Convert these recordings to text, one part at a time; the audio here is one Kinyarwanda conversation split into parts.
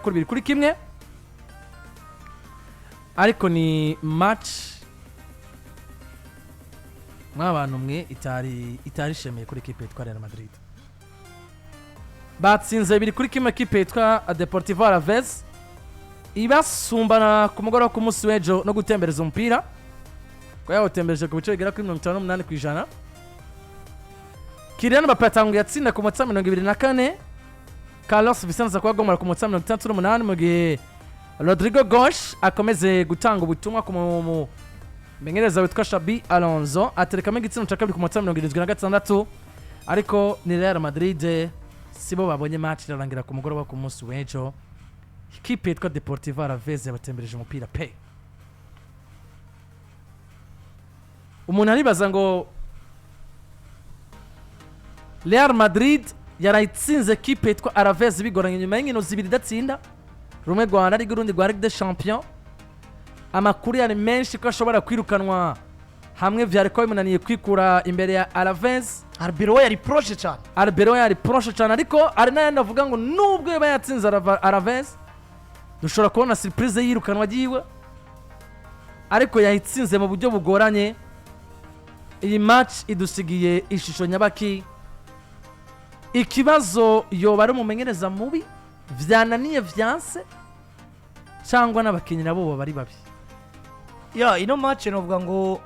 biri kuri kimwe ariko ni match mw'abantu mwe itari shemeye kuri equipe yitwa Real Madrid. Batsinze biri kuri kimwe equipe yitwa Deportivo Alaves ibasumbana ku mugoroba ku munsi w'ejo no gutembereza umupira ko yawutembereje ku bice bigera kuri 58%. Kylian Mbappé yatanguye yatsinda ku munota 24, Carlos Vicente kwa gomara ku munota 38 mu gihe Rodrigo Gosh akomeze gutanga ubutumwa ku menyereza witwa Xabi Alonso aterekamo igitsina cya kabiri ku munota 76, ariko ni Real Madrid sibo babonye match irarangira ku mugoroba ku munsi w'ejo. Ikipe yitwa Deportivo Alaves yabatembereje umupira pe. Umuntu aribaza ngo Real Madrid yarayitsinze equipe yitwa Alaves bigoranye nyuma y'inkino zibiri datsinda, rumwe rwanda ari gurundi rwa Ligue des Champions. Amakuru yari menshi ko ashobora kwirukanwa hamwe vyari ko bimunaniye kwikura imbere ya Alaves. Arbeloa yari proche cyane ariko ari nayo ndavuga ngo nubwo yaba yatsinze Alaves dushobora kubona surprise yirukanwa giwe, ariko yayitsinze mu buryo bugoranye. Iyi match idusigiye ishusho nyabaki. Ikibazo yoba ari umumenyereza mubi vyananiye vyanse cyangwa n'abakinyi nabo bari babi. Ino match novuga ngo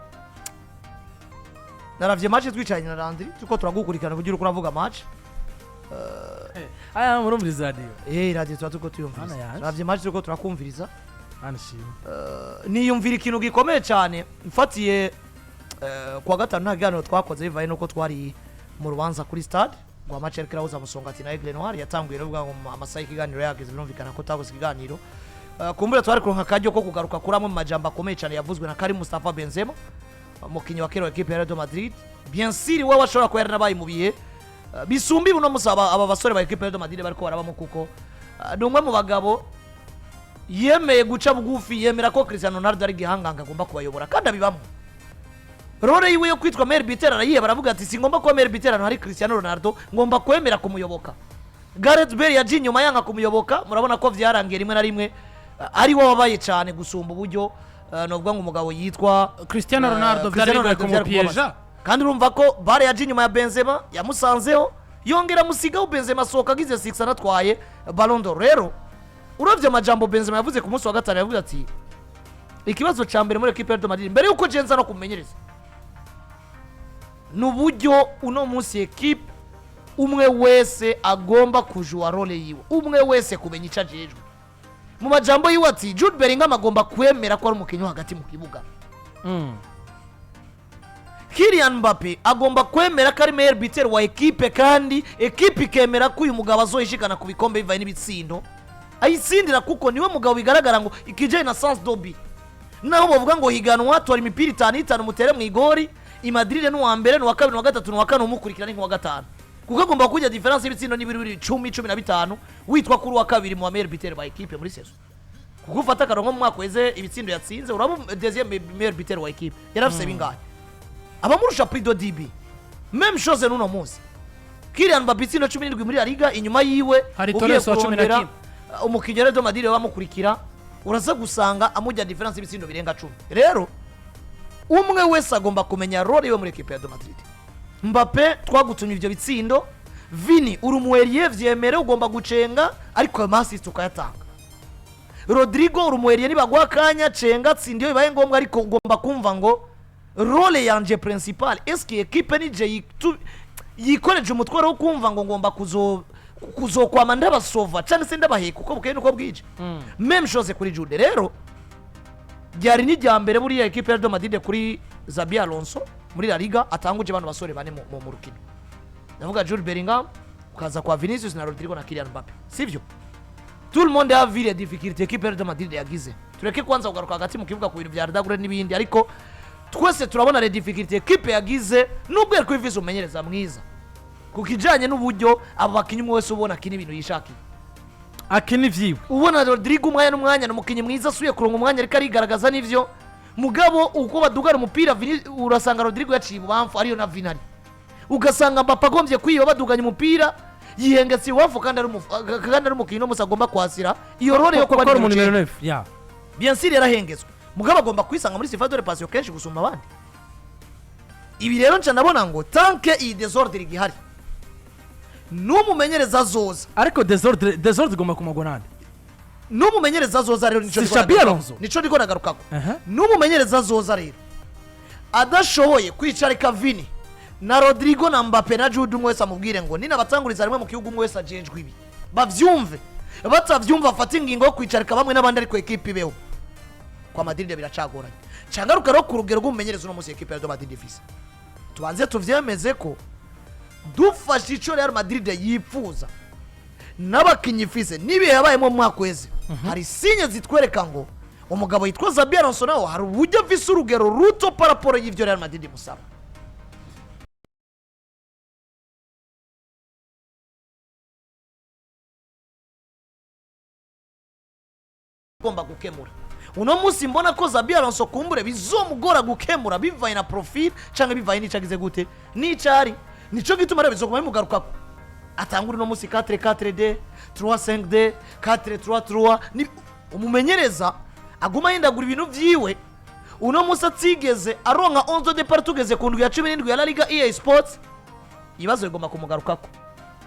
naravye match twicanye na Landry tuko turagukurikirana kugira uko uravuga match. Aya murumviriza radio. Radio tuko tuyumviriza. Naravye match tuko turakumviriza. Anashima. Niyumvira ikintu gikomeye cyane mfatiye kwa gatanu ntagano twakoze bivaye nuko twari mu rubanza kuri stade ngo match yari kirauza musongati na Aigle Noir yatanguye no bwa amasaha y'ikiganiro yagize birumvikana ko tabuze ikiganiro. Kumbura twari kuronka kajyo ko kugaruka kuramwe mu majambo akomeye cyane yavuzwe na Karim Mustafa Benzema umukinyi wa kero equipe ya Real Madrid. Bien sûr we washobora ko yaranabaye mu bihe bisumbi buno musaba aba basore ba equipe ya Real Madrid bariko barabamo kuko numwe mu bagabo yemeye guca bugufi yemera ko Cristiano Ronaldo ari gihanganga agomba kubayobora kandi abibamo. Rore yiwe yo kwitwa Meilleur Buteur arayiye baravuga ati singomba ko Meilleur Buteur hari Cristiano Ronaldo ngomba kwemera kumuyoboka. Gareth Bale yaje nyuma yanga kumuyoboka, murabona ko vyarangiye rimwe na rimwe ari wo wabaye cyane gusumba uburyo novuga ngo umugabo yitwa Cristiano Ronaldo vyari kumupieja kandi urumva ko Bale yaje nyuma ya Benzema yamusanzeho yongera musigaho Benzema soka agize 6 anatwaye Ballon d'Or. Rero uravye amajambo Benzema yavuze ku munsi wa gatanu yavuze ati ikibazo ca mbere muri equipe ya Real Madrid mbere yuko jenza no kumenyereza nuburyo uno munsi equipe umwe wese agomba kujua role yiwe, umwe wese kumenya icajejwe. Mu majambo yiwe ati Jude Bellingham agomba kwemera ko ari umukinyi hagati mu kibuga. Kylian Mbappé agomba kwemera ko ari Meilleur Buteur wa equipe kandi equipe ikemera ko uyu mugabo azoyishikana ku bikombe bivaye n'ibitsindo. Ayitsindira kuko niwe mugabo bigaragara ngo ikije na Sans Dobi. Naho bavuga ngo higanwa twari imipira 5 mutere mu igori i Madrid n'uwa mbere n'uwa kabiri n'uwa gatatu n'uwa kane umukurikirana n'uwa gatanu. Kuko agomba kujya difference y'ibitsindo ni 10-15 witwa kuri wa kabiri mu Meilleur Buteur ba equipe muri saison. Kuko ufata karongo mu mwaka weze ibitsindo yatsinze urabo deuxième Meilleur Buteur wa equipe yarafise bingahe abamurusha prix de DB même chose n'uno munsi. Kylian Mbappé ibitsindo 17 muri La Liga inyuma yiwe hari Torres wa 11 umukinyi wa Real Madrid bamukurikira uraza gusanga amujya difference y'ibitsindo birenga 10. Rero umwe wese agomba kumenya role yiwe muri equipe ya Real Madrid. Mbappé twagutumye ivyo bitsindo, Vini urumweriye vyemere ugomba gucenga ariko amasist ukayatanga. Rodrigo urumweriye nibagwa kanya cenga tsindiyo bibaye ngombwa ariko ugomba kumva ngo role yanje principal eski equipe nije yikoreje umutwaro wo kumva ngo ngomba kuzokwama ndabasova cyane se ndabaheka uko bukeye nuko bwije. Même chose kuri Jude. Rero byari ni ryambere muri equipe ya Real Madrid kuri Xabi Alonso muri La Liga atanguje abantu basore bane mu rukino. Ndavuga Jude Bellingham ukaza kwa Vinicius na Rodrigo na Kylian Mbappé. Sivyo? Tout le monde a vu les difficultés equipe ya Real Madrid yagize. Tureke kwanza kugaruka hagati mu kibuga ku bintu bya Ardagure n'ibindi ariko twese turabona les difficultés equipe yagize nubwo yari kwivisa umenyereza mwiza. Kukijanye n'uburyo abo bakinyi wese ubona kini ibintu yishakiye. Akini vyiwe. Ubona Rodrigo umwanya n'umukinyi mwiza asuye kuronga umwanya ariko arigaragaza n'ivyo. Mugabo uko badugara umupira urasanga Rodrigo yaciye ubamfu ariyo na Vinari. Ugasanga Mbappé agombye kwiba baduganya umupira yihengetse iwafu kandi ari umukinnyi no musa agomba kwasira iyo role yo kuba ari mu nimero numero 9 9 ya bien sûr yarahengezwe mugabo agomba kwisanga muri sifa de passion kenshi gusumba abandi ibi rero nca ndabona ngo tanke iyi desordre igihari n'umumenyereza zoza ariko desordre igomba kumugwa nande n'umumenyereza zoza rero Si Xabi Alonso? nico ndiko nagarukako n'umumenyereza zoza rero adashoboye kwicarika Vini na Rodrigo na Mbappe na Jude umwe wese amubwire ngo nina batanguriza rimwe mu kibuga umwe wese ajejwe ibi bavyumve batavyumva afata ingingo yo kwicarika bamwe n'abandi ariko equipe ibeho kwa Madrid biracagoranye cangaruka ro ku rugero rw'umumenyereza no musi equipe ya Madrid ifise tubanze tuvyemeze ko dufashe ico Real Madrid yifuza n'abakinyi ifise nibihe yabayemo mu mwaka weze hari sinye zitwereka ngo umugabo yitwa Xabi Alonso nawe hari uburyo afise urugero ruto paraporo y'ivyo Real Madrid musaba gomba gukemura uno musi mbona ko Xabi Alonso kumbure bizomugora gukemura bivaye na profil canke bivaye n'icagize gute n'icari nico gituma rero bizoguma bimugarukako atangura uno musi 4-4-2 3-5-2 4-3-3 ni umumenyereza aguma yindagura ibintu vyiwe uno musi atigeze aronka 11 de part tugeze ku ndwi ya 17 ya La Liga EA Sports ibazo igomba kumugarukako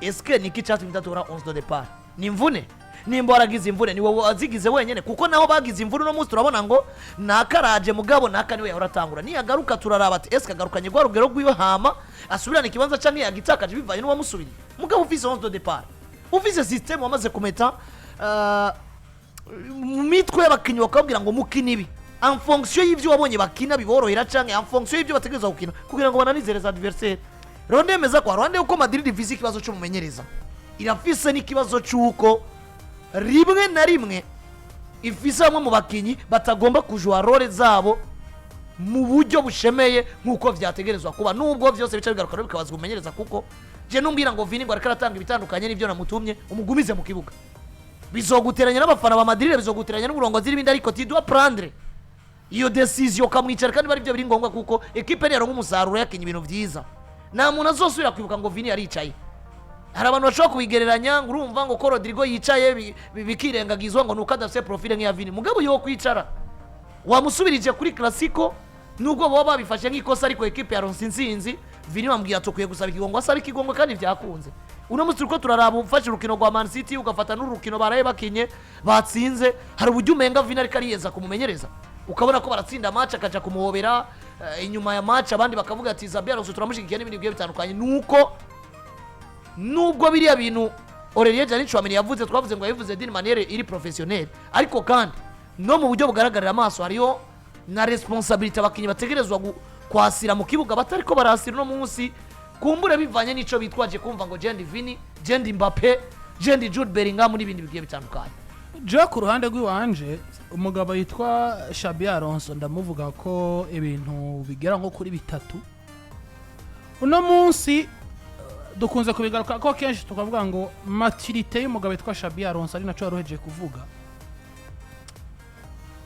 eske niki cyatumye ndatora 11 de part ni mvune nimba waragize imvune ni wowe azigize wenyene kuko naho bagize imvune no musi turabona ngo nakaraje mugabo naka niwe yahoratangura ni yagaruka turaraba ati eske agarukanye gwa rugero rwiwe hama asubirana ikibanza canke yagitakaje bivaye no wamusubiriye mugabo ufise 11 de départ ufise system wamaze kumeta mu mitwe y'abakinyi bakabwira ngo mukina ibi en fonction y'ivyo wabonye bakina biborohera canke en fonction y'ivyo bategereza gukina kugira ngo bananizere za adversaire ronde meza kwa Rwanda uko Madrid ifise ikibazo cyo mumenyereza irafise n'ikibazo cyuko rimwe na rimwe ifise amwe mu bakinyi batagomba kujwa role zabo mu buryo bushemeye nkuko vyategerezwa kuba nubwo vyose bica bigaruka bikabaza kumenyereza kuko je numbira ngo Vini ngo arakaratanga ibitandukanye n'ivyo namutumye umugumize mu kibuga bizoguteranya n'abafana ba Madrid bizoguteranya n'uburongozi n'ibindi ariko ti doit prendre iyo decision kamwicara kandi bari byo biri ngombwa kuko equipe rero nk'umusaruro yakinye ibintu vyiza nta muntu azosubira kwibuka ngo Vini yaricaye hari abantu bashobora kubigereranya ngo urumva ngo ko Rodrigo yicaye bikirengagizwa ngo nuko adafise profile nk'iya Vini mugabo yo kwicara wamusubirije kuri Clasico nubwo baba babifashe nk'ikosa ariko equipe ya Ronsinzinzi Vini bambwira tukwiye gusaba ikigongo asaba ikigongo kandi vyakunze uno musi turiko turaraba ufashe urukino rwa Man City ugafata n'urukino baraye bakinye batsinze hari uburyo umenga Vini ariko ariyeza kumumenyereza ukabona ko baratsinda match akaja kumuhobera inyuma ya match abandi bakavuga ati Xabi Alonso turamushigikiye n'ibindi bigiye bitandukanye nuko nubwo biriya bintu Aurelien Janichwamini yavuze twavuze ngo yavuze d'une manière iri professionnelle ariko kandi no mu buryo bugaragarira amaso hariyo na responsabilité abakinyi bategerezwa kwasira mu kibuga batariko barasira no munsi kumbure bivanye nico bitwaje kumva ngo Jendi Vini Jendi Mbappe Jendi Jude Bellingham n'ibindi bigiye bitandukanye je ku ruhande rw'iwanje umugabo yitwa Xabi Alonso ndamuvuga ko ibintu bigera nko kuri bitatu uno munsi dukunze kubigaruka ko kenshi tukavuga ngo maturité y'umugabo yitwa Xabi Alonso ari naco yaroheje kuvuga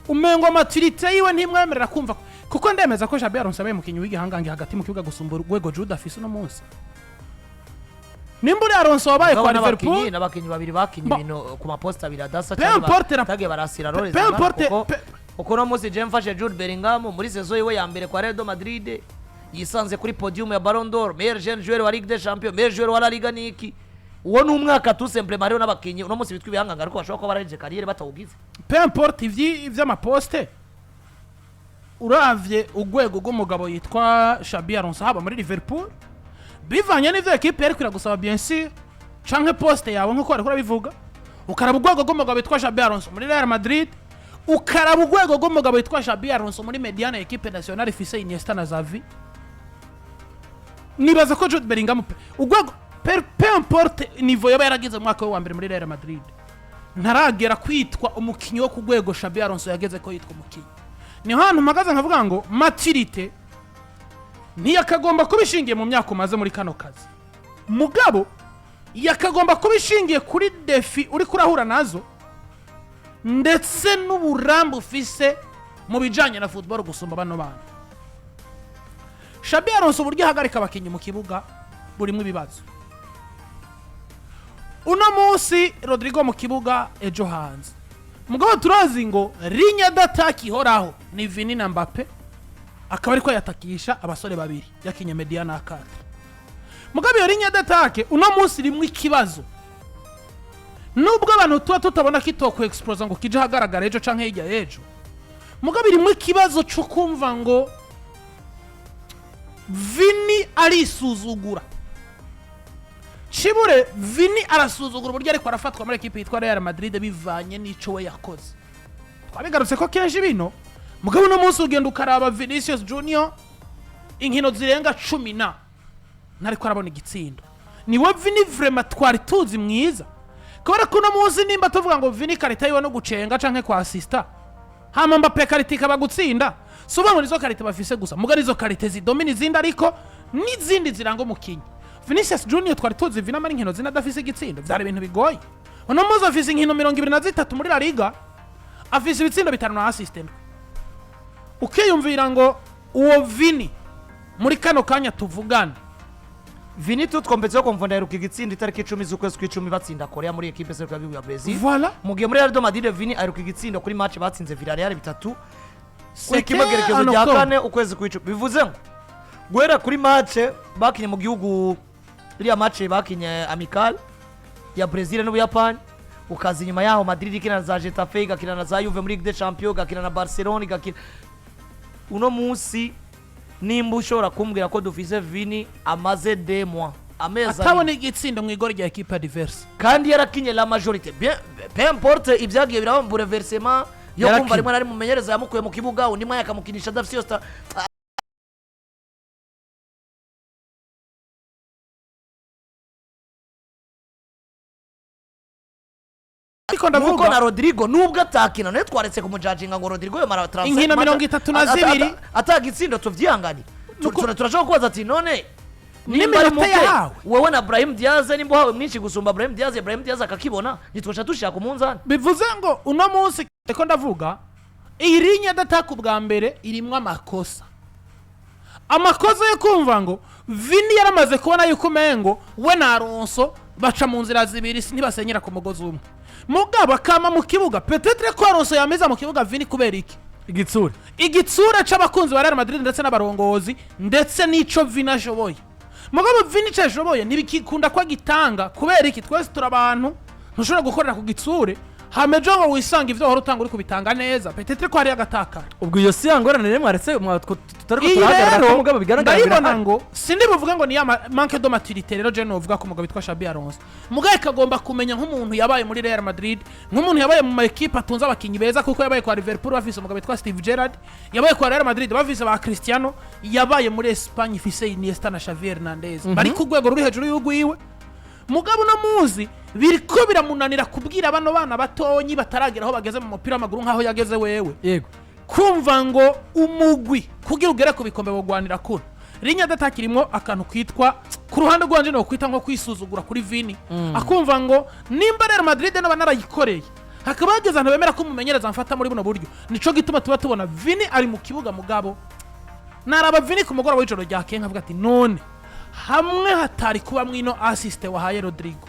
umengo maturité yiwe ntimwemerera kumva kuko ndemeza ko Xabi Alonso abaye mukinyi w'igihangange hagati mu kibuga gusumba urwego Jude afise uno munsi nimbure Alonso wabaye kwa Liverpool n'abakinyi babiri bakinye ibintu ku maposta abiri adasa tage barasira role zabo uko no munsi je mfashe Jude Bellingham muri saison yiwe ya mbere kwa Real Madrid yisanze kuri podium ya Ballon d'Or meilleur jeune joueur wa Ligue des Champions meilleur joueur wa La Liga niki uwo n'umwaka tout simplement rero n'abakinyi uno munsi bitwa ibihanganga ariko bashobora ko baraje carrière batawugize peu importe ivy'amaposte uravye ugwego rw'umugabo yitwa Xabi Alonso haba muri Liverpool bivanye n'ivyo equipe yari kwiragusaba bien sûr canke poste yawe nkuko bari kurabivuga ukaraba ugwego rw'umugabo yitwa Xabi Alonso muri Real Madrid ukaraba ugwego rw'umugabo yitwa Xabi Alonso muri Mediana equipe nationale ifise Iniesta na Xavi nibaza ko Jude Bellingham ugwego peu importe niveau yaba yaragize mu mwaka wa mbere muri Real Madrid ntaragera kwitwa umukinyi wo ku rwego Xabi Alonso yageze ko yitwa umukinyi ni hantu mpagaze nkavuga ngo maturité ntiyakagomba kubishingiye mu myaka umaze muri kano kazi mugabo yakagomba kubishingiye kuri defi uri kurahura nazo ndetse n'uburambe ufise mu bijanye na football gusumba bano bana Xabi Alonso uburyo ahagarika abakinyi mu kibuga burimo ibibazo uno munsi Rodrigo mu kibuga ejo hanze mugabo turazi ngo ligne d'attaque ihoraho ni Vini na Mbappe akaba ariko yatakisha abasore babiri yakinye mediana akata mugabo iyo ligne d'attaque uno munsi rimwe ikibazo nubwo abantu tuba tutabona kitoko explose ngo kije hagaragara ejo canke hirya ejo mugabo rimwe ikibazo cyo kumva ngo Vini arisuzugura Chibure Vini arasuzugura uburyo ariko arafatwa muri equipe yitwa Real Madrid bivanye n'ico we yakoze twabigarutse ko kenshi bino mugabo no munsi ugenda ukaraba Vinicius Junior inkino zirenga 10 nariko arabona igitsindo niwe Vini vraiment twari tuzi mwiza kubera ko no munsi nimba tuvuga ngo Vini karita yiwe no gucenga canke kwa assista hama Mbappe karita ikaba gutsinda soba ngo nizo karita bafise gusa mugabo nizo karita zidomini izindi ariko n'izindi zirango mukinyi Vinicius Junior twari tuzi Vini amara inkino zinadafise igitsindo byari ibintu bigoye uno muzi afise inkino 23 muri La Liga afise ibitsindo 5 na assistant ukiyumvira ngo uwo Vini muri kano kanya tuvugana Vini tutkompetseho komfonda yaruka igitsindo itariki 10 z'ukwezi kwa 10 batsinda Korea muri equipe se kwa ya Brazil voilà mugiye muri Real Madrid Vini aruka igitsindo kuri match batsinze Villarreal 3 sekimagerekezo rya kane ukwezi kwa 10 bivuze ngo gwera kuri match bakinye mu gihugu iriya match bakinye amical ya Brazil n'Ubuyapani ukaza inyuma yaho Madrid ikina za Getafe igakina na za Juve muri Ligue des Champions igakina na Barcelona igakina uno munsi nimba ushobora kumbwira ko dufise Vini amaze 2 mois ameza atabona igitsindo mu igori rya equipe adverse kandi yarakinye la majorité bien peu importe ibyagiye biraba mu reversement yo kumva rimwe nari mumenyereza yamukuye mu kibuga undi mwanya akamukinisha dafisi yosta nuko na Rodrigo nubwo atakina nayo twaretse kumujajinga ngo Rodrigo yo mara transfer inkino 32 atagitsindo tuvyangani turashaka kubaza ati none nimba yahawe wewe na Brahim Diaz nimba hawe mwinshi gusumba Brahim Diaz akakibona nitwasha tushaka umunzani bivuze ngo uno munsi eko ndavuga iyi ligne d'attaque bwa mbere irimwe amakosa yo kumva ngo Vini yaramaze kubona yuko mengo we na Alonso baca mu nzira zibiri ntibasenyera ku mugozi umwe mugabo akama mu kibuga peut-être ko Alonso yameza mu kibuga Vini kubera iki igitsura c'abakunzi ba Real Madrid ndetse n'abarongozi ndetse n'ico Vini ashoboye mugabo Vini cyashoboye nibikikunda kwa gitanga kubera iki twese turabantu ntushobora gukorera ku gitsure hamejo ngo wisanga ivyo horutanga uri kubitanga neza peut-être ko hari agataka ubwo iyo si yangorane rero mwaretse tutari ko turahagarara ko mugabo bigaragara ndabona ngo sindi buvuga ngo ni ya manque de maturité rero je no uvuga ko mugabo bitwa Xabi Alonso mugabo kagomba kumenya nk'umuntu yabaye muri Real Madrid nk'umuntu yabaye mu equipe atunza abakinyi beza kuko yabaye kwa Liverpool bafise umugabo bitwa Steve Gerrard yabaye kwa Real Madrid bafise ba Cristiano yabaye muri Espagne fise Iniesta na Xavi Hernandez bari ku rwego ruri hejuru y'ugwiwe mugabo no muzi biriko biramunanira kubwira bano bana batonyi bataragera aho bageze mu mupira w'amaguru nkaho yageze wewe yego kumva ngo umugwi kugira ugere ku bikombe bogwanira kuno ligne d'attaque irimo akantu kwitwa ku ruhande rwanje no kwita nko kwisuzugura kuri Vini akumva ngo nimba Real Madrid no banarayikoreye hakaba hageze abantu bemera ko umumenyereza mfata muri buno buryo nico gituma tuba tubona Vini ari mu kibuga mugabo naraba Vini ku mugoroba w'ijoro rya kenka avuga ati none hamwe hatari kuba mwino assist wahaye Rodrigo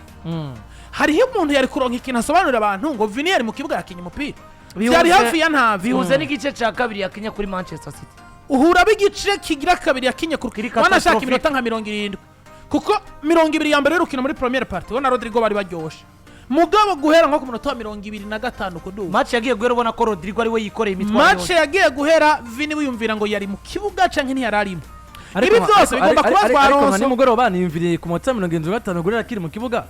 hariho umuntu yari kuronka ikintu asobanurira abantu ngo Vini yari mu kibuga yakinye umupira byari hafi ya ntavi bihuze n'igice ca kabiri yakinye kuri Manchester City uhura bigice kigira kabiri yakinye kuri wanashaka iminota nka 70 kuko 20 ya mbere y'urukino muri première partie wana Rodrigo bari baryoshe mugabo guhera nko ku minota 25 kudu match yagiye guhera ubona ko Rodrigo ari we yikoreye imitwaro match yagiye guhera Vini wiyumvira ngo yari mu kibuga canke ntiyararimo ibi byose bigomba kubazwa Alonso ariko nimugoroba niyumviriye ku minota 75 gurera kiri mu kibuga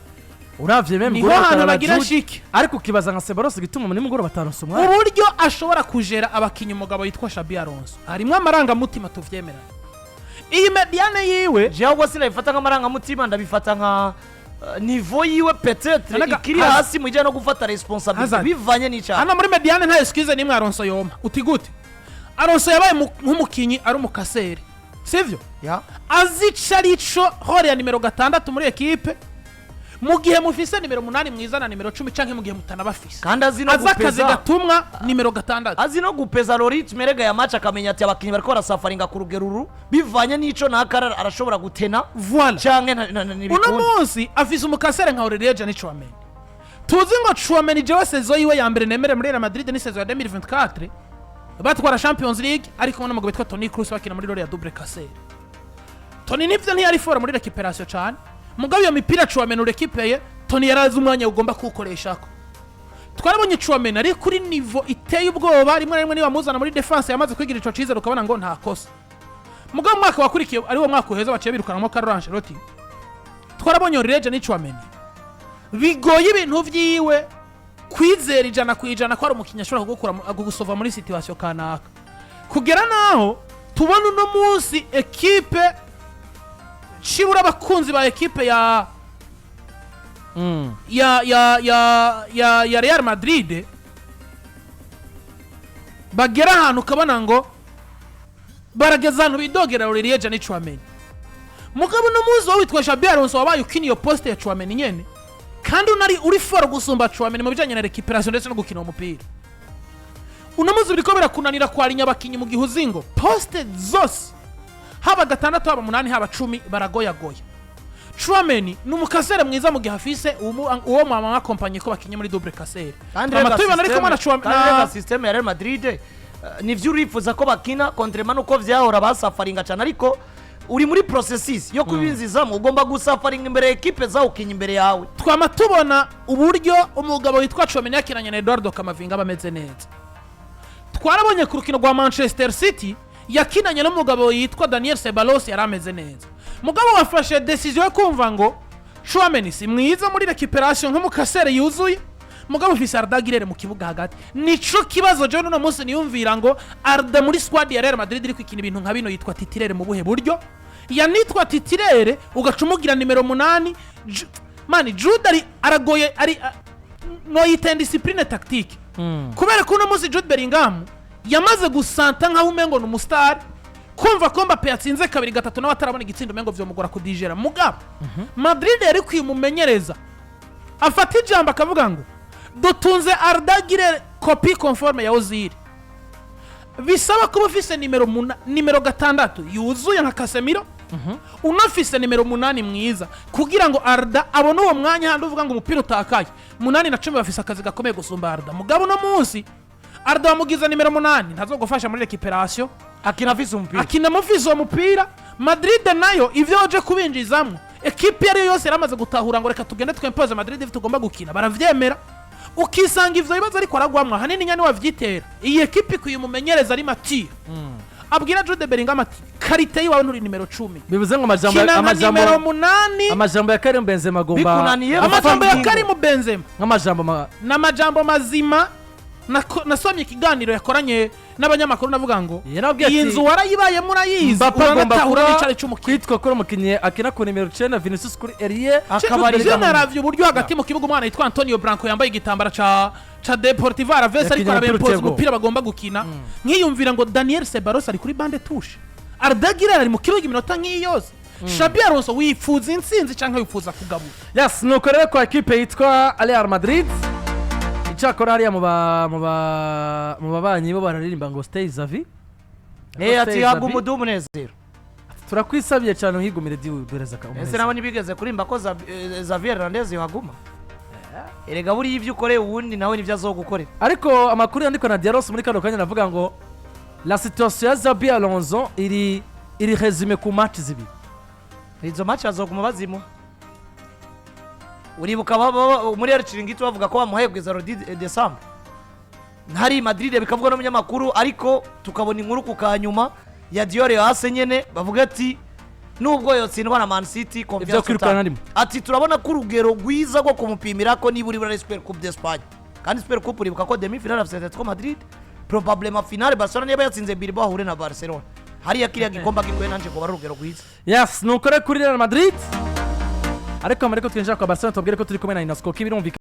uravye meme niho hano bagira shiki ariko kibaza nka Sebaros gituma muri mugoroba batanose umwanya uburyo ashobora kujera abakinyi umugabo yitwa Xabi Alonso harimwe amaranga mutima tuvyemera iyi mediane yiwe jewe sinabifata nk'amaranga mutima ndabifata nka niveau yiwe peut-être ikiri hasi mu gihe no gufata responsabilité bivanye n'icyaha hano muri mediane nta excuse nimwe Alonso yoma uti gute Alonso yabaye nk'umukinyi ari umukaseri sivyo ya azica rico hore ya nimero 6 muri equipe mu gihe mufise nimero 8 mwiza na nimero 10 canke mu gihe mutanabafise kandi azi no akazi gupeza gatumwa nimero 6 azi no gupeza loritme rega ya match akamenya ati abakinyi bariko barasafaringa ku rugeruru bivanye n'ico nakara arashobora gutena voilà canke uno munsi afise umukasere nka Aurelien ni Chouameni tuzi ngo Chouameni jewe sezo yiwe ya mbere nemere muri Real Madrid ni sezo ya 2024 batwara Champions League ariko n'umugabo witwa Toni Kroos bakina muri role ya double cassere. Toni nivyo ntiyari fora muri recuperation cyane mugabo iyo mipira Chouameni urekipeye Toni yarazi umwanya ugomba kuwukoreshako. Twarabonye Chouameni ari kuri niveau iteye ubwoba rimwe na rimwe niba muzana muri defense yamaze kwigira ico cize ukabona ngo nta kosa. Mugabo mwaka wakurikiye ari wo mwaka uheza baciye birukanamo Carlo Ancelotti. Twarabonye Aurelien ni Chouameni bigoye ibintu vyiwe kwizera 100% ko ari umukinnyi ashobora kugukura gusova muri situation kanaka kugera naho tubona uno munsi equipe shibura abakunzi ba equipe ya Real Madrid bagera ahantu ukabona ngo barageza ahantu bidogera Aurelien ni Chouameni mugabo no muzi witwa Xabi Alonso wabaye ukiniyo poste ya Chouameni nyene kandi unari uri foro gusumba Chouameni mu bijanye na recuperation ndetse no gukina umupira uno muzi biriko birakunanira kwarinya abakinyi mu gihuzingo poste zose haba 6 haba 8 haba 10 baragoyagoya Chouameni numukasere mwiza mu gihe afise uwo mama akompanye ko bakinye muri double cassere amatubibona ariko mwana Chouameni na system ya Real Madrid nivyo urifuza ko bakina kontrema nuko vyahora basafaringa cyane ariko uri muri processes yo kubinzizamo ugomba gusafaringa imbere equipe za ukinya imbere yawe twama tubona uburyo umugabo witwa Chouameni yakiranye na Eduardo Camavinga bameze neza twarabonye ku rukino rwa Manchester City yakinanye n'umugabo yitwa Daniel Ceballos yarameze neza mugabo wafashe decision yo kumva ngo Chouameni si mwiza muri recuperation nk'umukasere yuzuye mugabo ufise Arda Güler mu kibuga hagati nico kibazo je no munsi niyumvira ngo Arda muri squad ya Real Madrid iri kwikina ibintu nka bino yitwa titulaire mu buhe buryo yanitwa titulaire ugacumugira nimero 8 mani Jude aragoye ari no yita discipline tactique kubera ko no munsi Jude Bellingham yamaze gusanta nka umengo no mustar kumva ko Mbappe yatsinze 2-3 nawe atarabona igitsindo umengo vyo mugora kudigera mugabo Madrid yari kwimumenyereza afata ijambo akavuga ngo dutunze Arda Güler copy conforme ya Ozil bisaba kuba ufise nimero 6 yuzuye nka Casemiro unafise nimero 8 mwiza kugira ngo Arda abone uwo mwanya handi uvuga ngo umupira utakaye 8 na 10 bafise akazi gakomeye gusumba Arda mugabo no munsi Arda wamugiza nimero 8 ntazogufasha muri recuperation akina mufise umupira Madrid nayo ivyo oje kubinjizamwe equipe yari yose yaramaze gutahura ngo reka tugende twempoze Madrid tugomba gukina baravyemera ukisanga ivyo bibazo ariko aragwamwa hanini nyane wavyitera iyi equipe kuyumumenyereza ari Mati abwira Jude Bellingham ati karite yiwawe nturi nimero 10 bivuze ngo amajambo ya Karim Benzema gomba amajambo ya Karim Benzema n'amajambo mazima nasomye ikiganiro yakoranye n'abanyamakuru navuga ngo iyi nzu warayibaye murayizi uranatahura n'icari cy'umukino kwitwa ko umukinyi akina ku nimero 9 Vinicius kuri Elie akabarira naravye uburyo hagati mu kibuga umwana yitwa Antonio Branco yambaye igitambara ca Deportivo Alaves ariko arabempoza umupira bagomba gukina nkiyumvira ngo Daniel Ceballos ari kuri bande touche Arda Güler ari mu kibuga iminota nk'iyi yose Xabi Alonso wifuza intsinzi canke wifuza kugabura yes nuko rero kwa equipe yitwa Real Madrid icyakora hariya mu babanyi bo bararirimba ngo stay Xavi ati hagu umudu umunezero turakwisabiye cyane uhigumire diwereza ka ese nabo nibigeze kurimba ko Xavi Hernandez yaguma erega buri ivyo ukore ubundi nawe nivyo azogukorera ariko amakuru yandikwa na Diaros muri kano kanya navuga ngo la situation ya Xabi Alonso iri resume ku match zibiri izo match azoguma bazimo uribuka muri Archiringito bavuga ko bamuhebweza Rodi December ntari Madrid bikavuga no munyamakuru ariko tukabona inkuru ku kanyuma ya Diore hase nyene bavuga ati nubwo yotsindwa na Man City ati turabona ko urugero rwiza rwo kumupimira ko niburi bura Super Coupe d'Espagne kandi Super Coupe uribuka ko demi finale afite Atletico Madrid probablement finale Barcelona niba yatsinze Bilbao ahure na Barcelona hariya kiriya gikomba gikwe nanje ko bari urugero rwiza yes nuko rero kuri Real Madrid ariko amareko twinjira kwa Barcelona tubwire ko turi kumwe na Inosco kibirumvika